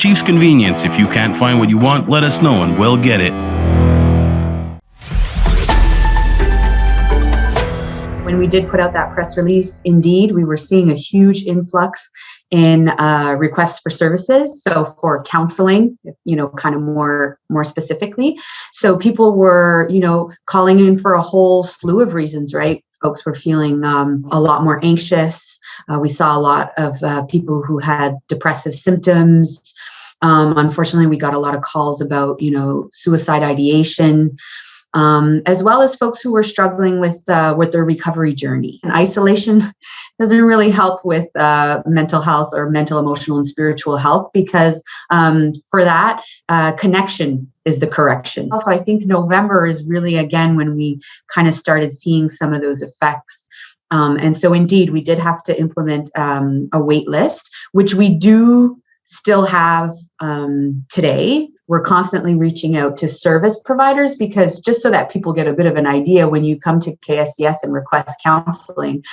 Chief's Convenience. If you can't find what you want, let us know and we'll get it. When we did put out that press release, indeed, we were seeing a huge influx in requests for services. So for counseling, kind of more specifically. So people were, calling in for a whole slew of reasons, right? Folks were feeling a lot more anxious. We saw a lot of people who had depressive symptoms. Unfortunately, we got a lot of calls about, suicide ideation. As well as folks who were struggling with their recovery journey. And isolation doesn't really help with mental health or mental, emotional, and spiritual health because for that, connection is the correction. Also, I think November is really, again, when we kind of started seeing some of those effects. And so indeed, we did have to implement a wait list, which we do still have today. We're constantly reaching out to service providers because just so that people get a bit of an idea, when you come to KSCS and request counseling,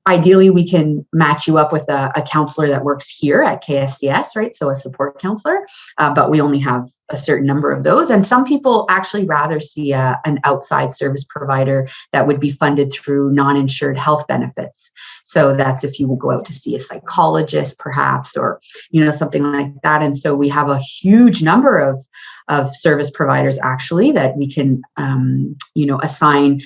ideally we can match you up with a counselor that works here at KSCS, right? So a support counselor, but we only have a certain number of those. And some people actually rather see an outside service provider that would be funded through non-insured health benefits. So that's if you will go out to see a psychologist perhaps, or, something like that. And so we have a huge number of service providers actually that we can, assign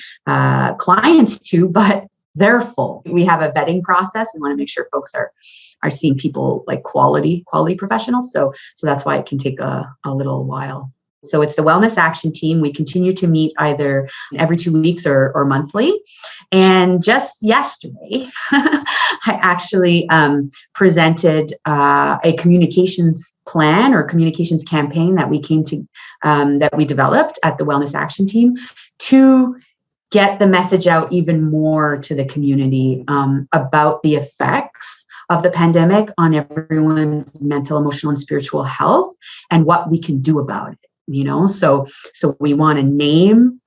clients to, but they're full. We have a vetting process. We want to make sure folks are seeing people like quality professionals. So that's why it can take a little while. So it's the Wellness Action Team. We continue to meet either every 2 weeks or monthly. And just yesterday, I actually presented a communications plan or communications campaign that we developed at the Wellness Action Team to get the message out even more to the community about the effects of the pandemic on everyone's mental, emotional, and spiritual health and what we can do about it. So we want to name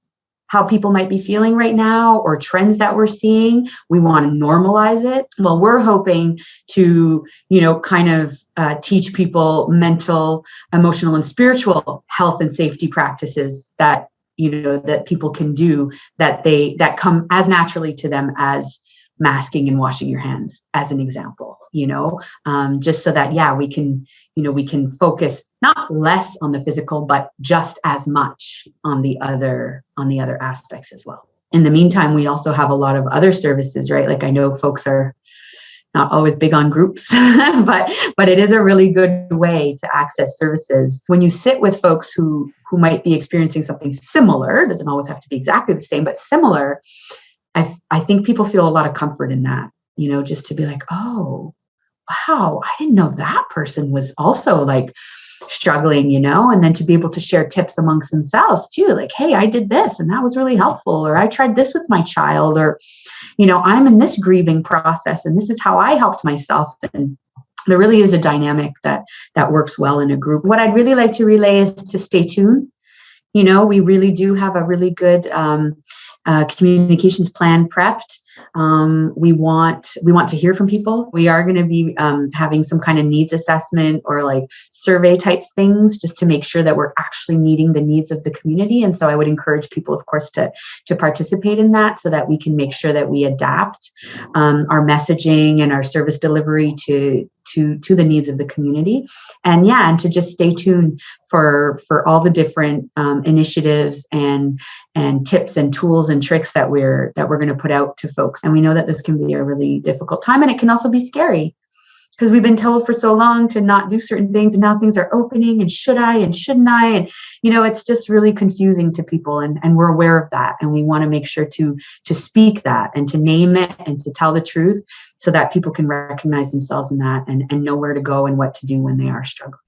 how people might be feeling right now or trends that we're seeing. We want to normalize it. Well, we're hoping to, teach people mental, emotional, and spiritual health and safety practices that, that people can do that come as naturally to them as masking and washing your hands, as an example, just so that, we can focus not less on the physical, but just as much on the other aspects as well. In the meantime, we also have a lot of other services, right? Like I know folks are not always big on groups, but it is a really good way to access services. When you sit with folks who might be experiencing something similar, doesn't always have to be exactly the same, but similar, I think people feel a lot of comfort in that, just to be like, oh, wow, I didn't know that person was also like struggling, and then to be able to share tips amongst themselves too, like, hey, I did this and that was really helpful, or I tried this with my child, or, I'm in this grieving process and this is how I helped myself. And there really is a dynamic that works well in a group. What I'd really like to relay is to stay tuned. We really do have a really good communications plan prepped. We want to hear from people. We are going to be having some kind of needs assessment or like survey types things just to make sure that we're actually meeting the needs of the community. And so I would encourage people, of course, to participate in that so that we can make sure that we adapt our messaging and our service delivery to the needs of the community. And to just stay tuned for all the different initiatives and tips and tools and tricks that we're going to put out to folks. And we know that this can be a really difficult time, and it can also be scary because we've been told for so long to not do certain things, and now things are opening, and should I and shouldn't I? And it's just really confusing to people, and we're aware of that, and we want to make sure to speak that and to name it and to tell the truth so that people can recognize themselves in that and know where to go and what to do when they are struggling.